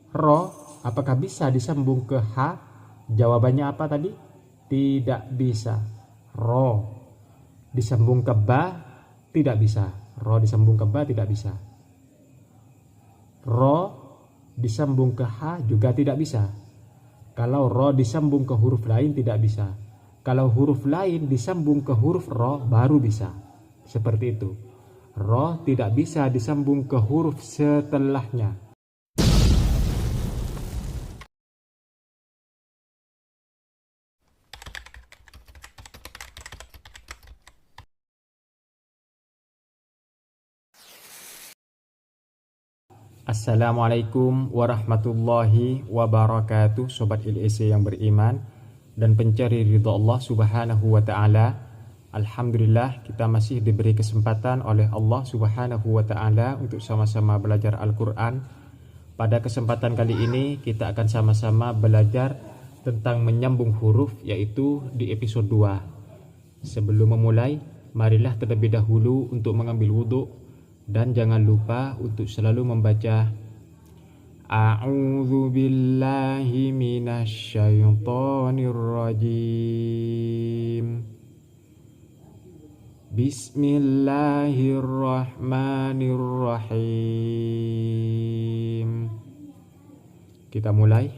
Ro, apakah bisa disambung ke H? Jawabannya apa tadi? Tidak bisa. Ro disambung ke ba? Tidak bisa. Ro disambung ke ba tidak bisa. Ro disambung ke H juga tidak bisa. Kalau ro disambung ke huruf lain tidak bisa. Kalau huruf lain disambung ke huruf ro baru bisa. Seperti itu. Ro tidak bisa disambung ke huruf setelahnya. Assalamualaikum warahmatullahi wabarakatuh, Sobat ILEC yang beriman dan pencari ridha Allah subhanahu wa ta'ala. Alhamdulillah, kita masih diberi kesempatan oleh Allah subhanahu wa ta'ala untuk sama-sama belajar Al-Quran. Pada kesempatan kali ini kita akan sama-sama belajar tentang menyambung huruf, yaitu di episode 2. Sebelum memulai, marilah terlebih dahulu untuk mengambil wudhu. Dan jangan lupa untuk selalu membaca A'udzu billahi minasyaitonir rajim. Bismillahirrahmanirrahim. Kita mulai.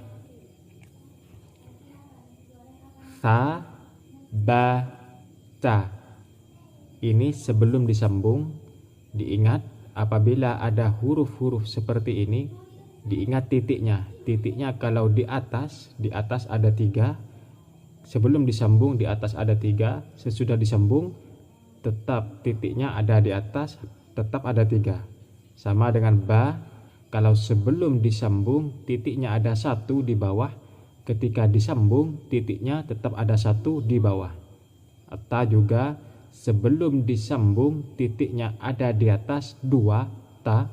Sa, ba, ta. Ini sebelum disambung. Diingat, apabila ada huruf-huruf seperti ini, diingat titiknya. Titiknya kalau di atas ada 3. Sebelum disambung di atas ada 3. Sesudah disambung tetap titiknya ada di atas, tetap ada 3. Sama dengan ba, kalau sebelum disambung titiknya ada 1 di bawah, ketika disambung titiknya tetap ada 1 di bawah. Ta juga sebelum disambung titiknya ada di atas 2, ta.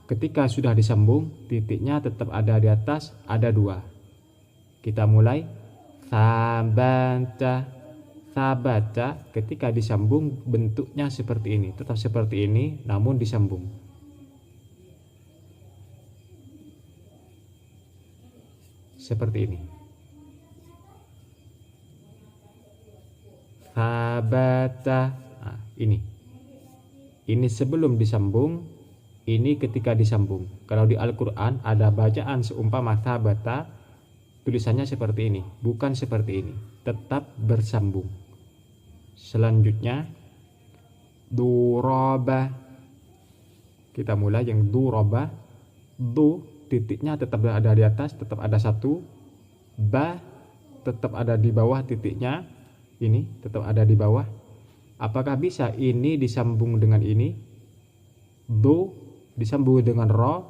Ketika sudah disambung titiknya tetap ada di atas, ada 2. Kita mulai. Sabata. Sabata, ketika disambung bentuknya seperti ini, tetap seperti ini namun disambung. Seperti ini. Sabata. Nah, ini sebelum disambung, ini ketika disambung. Kalau di Al-Quran ada bacaan seumpama sabata, tulisannya seperti ini, bukan seperti ini, tetap bersambung. Selanjutnya duraba. Kita mulai yang duraba. Du titiknya tetap ada di atas, tetap ada 1. Ba tetap ada di bawah titiknya. Ini tetap ada di bawah. Apakah bisa ini disambung dengan ini? Do disambung dengan ro,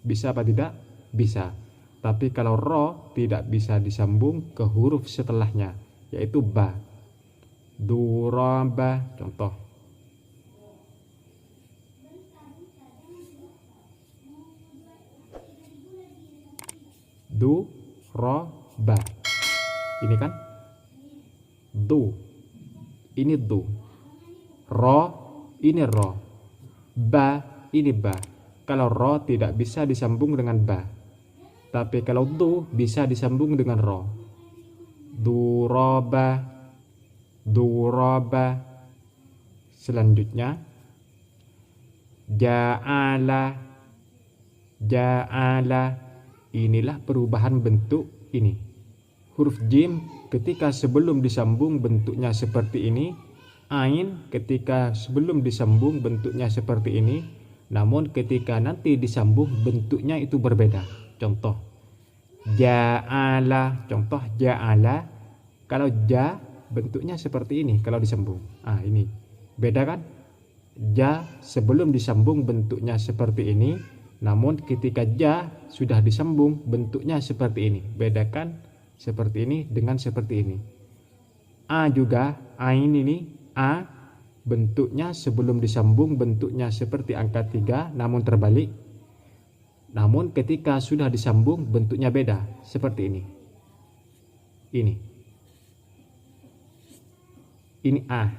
bisa apa tidak? Bisa. Tapi kalau ro tidak bisa disambung ke huruf setelahnya, yaitu ba. Duraba, contoh. Du, ro, ba. Ini kan? Du, ini du. Ro, ini ro. Ba, ini ba. Kalau ro tidak bisa disambung dengan ba, tapi kalau du bisa disambung dengan ro. Duraba, duraba. Selanjutnya ja'ala, ja'ala. Inilah perubahan bentuk ini. Huruf jim ketika sebelum disambung bentuknya seperti ini. Ain ketika sebelum disambung bentuknya seperti ini, namun ketika nanti disambung bentuknya itu berbeda. Contoh ja'ala, contoh ja'ala. Kalau ja bentuknya seperti ini kalau disambung. Ini beda kan? Ja sebelum disambung bentuknya seperti ini, namun ketika ja sudah disambung bentuknya seperti ini. Bedakan seperti ini dengan seperti ini. A juga, ain ini, a bentuknya sebelum disambung bentuknya seperti angka 3 namun terbalik. Namun ketika sudah disambung bentuknya beda, seperti ini. Ini a.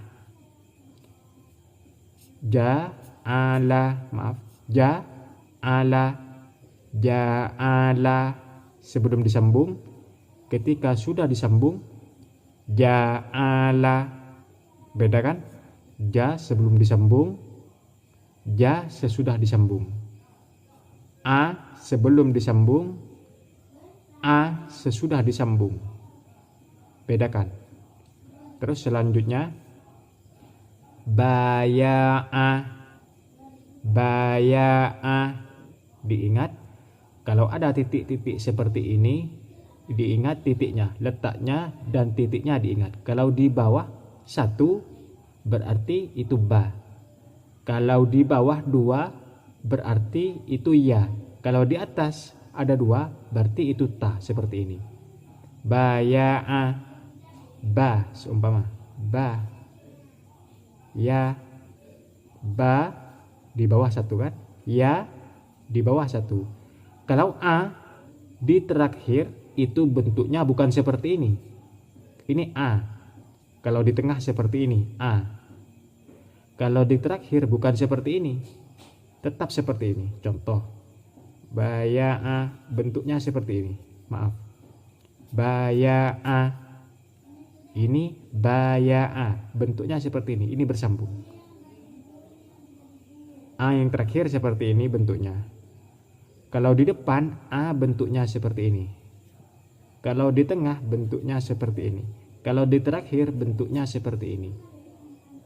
Ja, ala, maaf. Ja, ala, Ja'ala sebelum disambung. Ketika sudah disambung, ja'ala. Beda kan? Ja sebelum disambung, ja sesudah disambung. A sebelum disambung, a sesudah disambung. Bedakan. Terus selanjutnya baya'a. Baya'a. Diingat, kalau ada titik-titik seperti ini, diingat titiknya, letaknya dan titiknya diingat. Kalau di bawah satu berarti itu ba. Kalau di bawah dua berarti itu ya. Kalau di atas ada dua berarti itu ta, seperti ini. Baya'a. Ba seumpama ba. Ya. Ba di bawah satu kan? Ya di bawah satu. Kalau a di terakhir itu bentuknya bukan seperti ini. Ini a. Kalau di tengah seperti ini a. Kalau di terakhir bukan seperti ini, tetap seperti ini. Contoh, baya'a bentuknya seperti ini. Maaf, baya'a. Ini baya'a bentuknya seperti ini. Ini bersambung. A yang terakhir seperti ini bentuknya. Kalau di depan a bentuknya seperti ini. Kalau di tengah bentuknya seperti ini. Kalau di terakhir bentuknya seperti ini.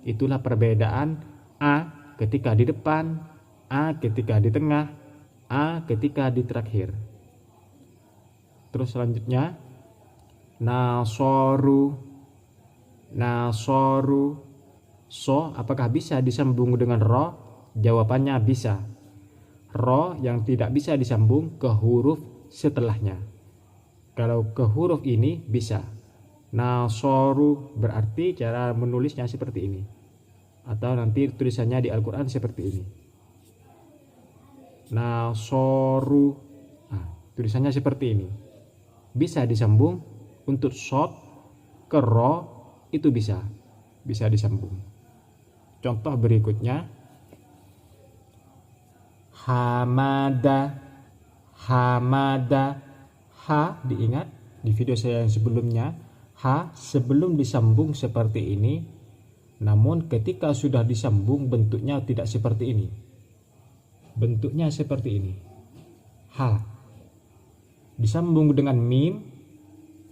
Itulah perbedaan a ketika di depan, a ketika di tengah, a ketika di terakhir. Terus selanjutnya nasoru. Nasoru. So apakah bisa disambung dengan ro? Jawabannya bisa. Ro yang tidak bisa disambung ke huruf setelahnya. Kalau ke huruf ini bisa. Nasoru berarti cara menulisnya seperti ini. Atau nanti tulisannya di Al-Quran seperti ini. Nasoru. Nah, tulisannya seperti ini. Bisa disambung. Untuk short ke ro itu bisa. Bisa disambung. Contoh berikutnya. Hamada. Hamada. Ha diingat di video saya yang sebelumnya. Ha sebelum disambung seperti ini, namun ketika sudah disambung bentuknya tidak seperti ini. Bentuknya seperti ini. Ha disambung dengan mim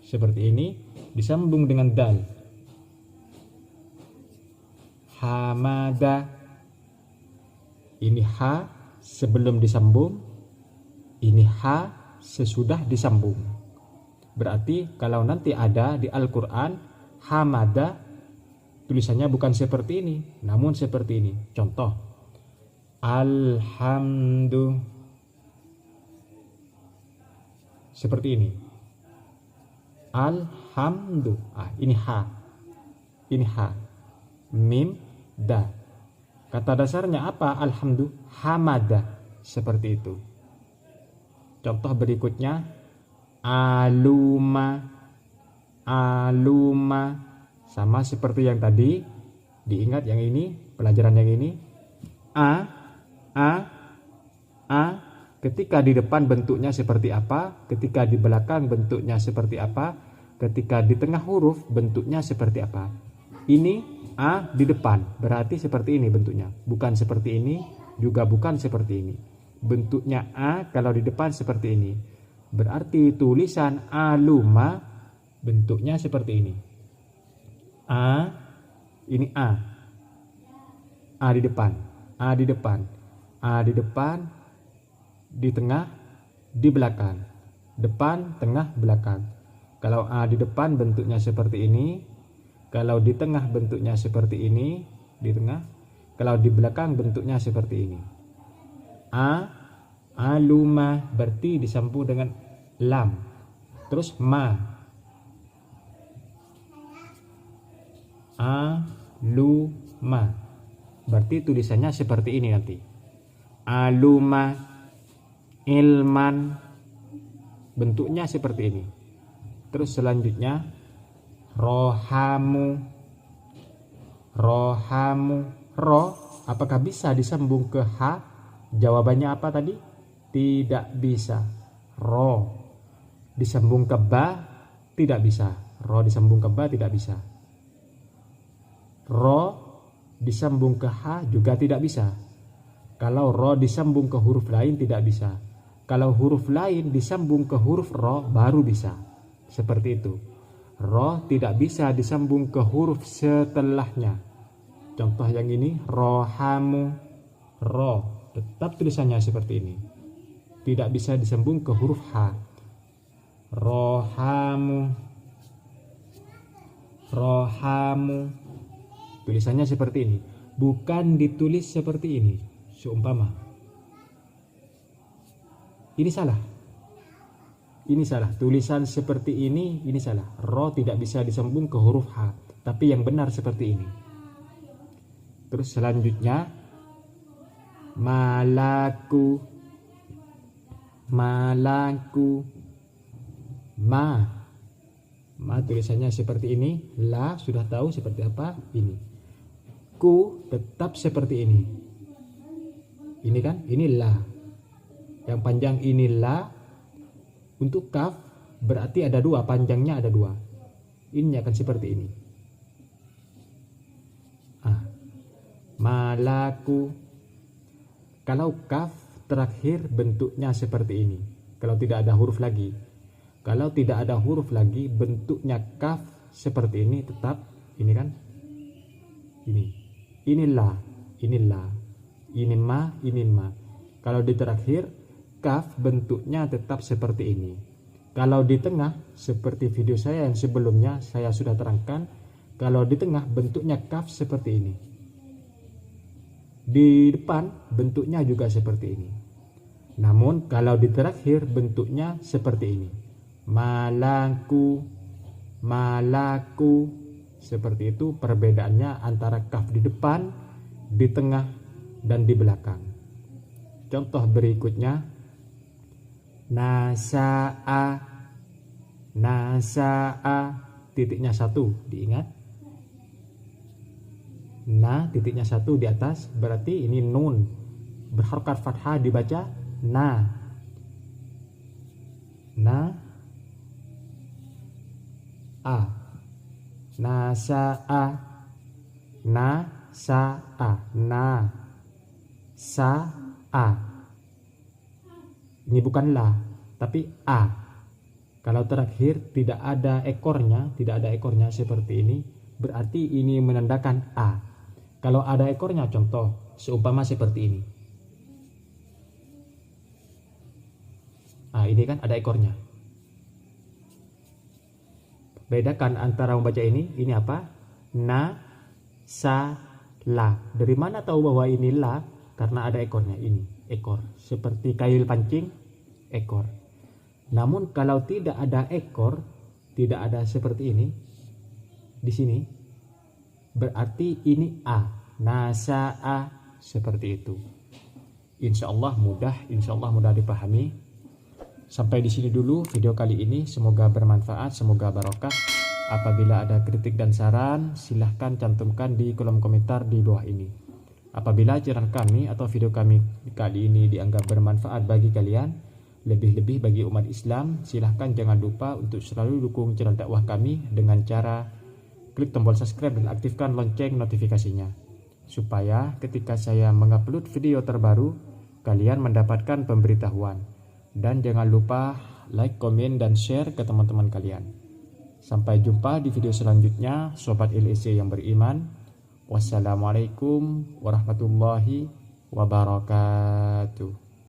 seperti ini, disambung dengan dal. Hamada. Ini ha sebelum disambung, ini ha sesudah disambung. Berarti kalau nanti ada di Al-Quran hamada, tulisannya bukan seperti ini, namun seperti ini. Contoh, alhamdu. Seperti ini. Alhamdu. Ini ha. Ini ha. Mim, da. Kata dasarnya apa? Alhamdu. Hamada. Seperti itu. Contoh berikutnya. Aluma. Aluma. Sama seperti yang tadi. Diingat yang ini, pelajaran yang ini. A. Ketika di depan bentuknya seperti apa, ketika di belakang bentuknya seperti apa, ketika di tengah huruf bentuknya seperti apa. Ini a di depan, berarti seperti ini bentuknya. Bukan seperti ini, juga bukan seperti ini. Bentuknya a kalau di depan seperti ini. Berarti tulisan aluma bentuknya seperti ini. A, ini A. A di depan, A di depan, A di depan, di tengah, di belakang. Depan, tengah, belakang. Kalau A di depan bentuknya seperti ini. Kalau di tengah bentuknya seperti ini, di tengah. Kalau di belakang bentuknya seperti ini. A, aluma berarti disambung dengan lam. Terus ma. Aluma. Berarti tulisannya seperti ini nanti. Aluma. Ilman. Bentuknya seperti ini. Terus selanjutnya rohamu. Rohamu. Ro apakah bisa disambung ke ha? Jawabannya apa tadi? tidak bisa. Ro disambung ke ba tidak bisa. Ro disambung ke ba tidak bisa. Ro disambung ke ha juga tidak bisa. Kalau ro disambung ke huruf lain tidak bisa. Kalau huruf lain disambung ke huruf ro baru bisa. Seperti itu. Ro tidak bisa disambung ke huruf setelahnya. Contoh yang ini, rohamu. Ro tetap tulisannya seperti ini. Tidak bisa disambung ke huruf ha. Rohamu. Rohamu. Tulisannya seperti ini. Bukan ditulis seperti ini. Seumpama. Ini salah. Ini salah. Tulisan seperti ini salah. Ro tidak bisa disambung ke huruf ha. Tapi yang benar seperti ini. Terus selanjutnya. Malaku. Malaku. Ma tulisannya seperti ini. La sudah tahu seperti apa. Ini. Ku tetap seperti ini. Ini kan. Ini la. Yang panjang ini la. Untuk kaf berarti ada dua. Panjangnya ada dua. Ini akan seperti ini. Malaku. Kalau kaf terakhir bentuknya seperti ini. Kalau tidak ada huruf lagi. Kalau tidak ada huruf lagi bentuknya kaf seperti ini tetap. Ini kan. Ini. Inilah. Inilah. Ini ma. Ini ma. Kalau di terakhir kaf bentuknya tetap seperti ini. Kalau di tengah seperti video saya yang sebelumnya saya sudah terangkan. Kalau di tengah bentuknya kaf seperti ini. Di depan bentuknya juga seperti ini. Namun kalau di terakhir bentuknya seperti ini. Malaku. Malaku. Seperti itu perbedaannya antara kaf di depan, di tengah, dan di belakang. Contoh berikutnya. Nasa'a. Nasa'a. Titiknya satu. Diingat. Na titiknya satu di atas. Berarti ini nun. Berharokat fathah dibaca na. Na. A. Nasa'a. Nasa'a. Na. Sa'a. Ini bukan la, tapi a. Kalau terakhir tidak ada ekornya, seperti ini, berarti ini menandakan a. Kalau ada ekornya, contoh seumpama seperti ini. Ini kan ada ekornya. Bedakan antara membaca ini apa? Na, sa, la. Dari mana tahu bahwa ini la? Karena ada ekornya, ini ekor. Seperti kail pancing, ekor. Namun kalau tidak ada ekor, tidak ada seperti ini, di sini, berarti ini a. Nasa'a. Seperti itu. Insya Allah mudah dipahami. Sampai di sini dulu video kali ini. Semoga bermanfaat, semoga barokah. Apabila ada kritik dan saran, silahkan cantumkan di kolom komentar di bawah ini. Apabila channel kami atau video kami kali ini dianggap bermanfaat bagi kalian, lebih-lebih bagi umat Islam, silahkan jangan lupa untuk selalu dukung channel dakwah kami dengan cara klik tombol subscribe dan aktifkan lonceng notifikasinya, supaya ketika saya mengupload video terbaru, kalian mendapatkan pemberitahuan. Dan jangan lupa like, komen, dan share ke teman-teman kalian. Sampai jumpa di video selanjutnya, Sobat LEC yang beriman. Wassalamualaikum warahmatullahi wabarakatuh.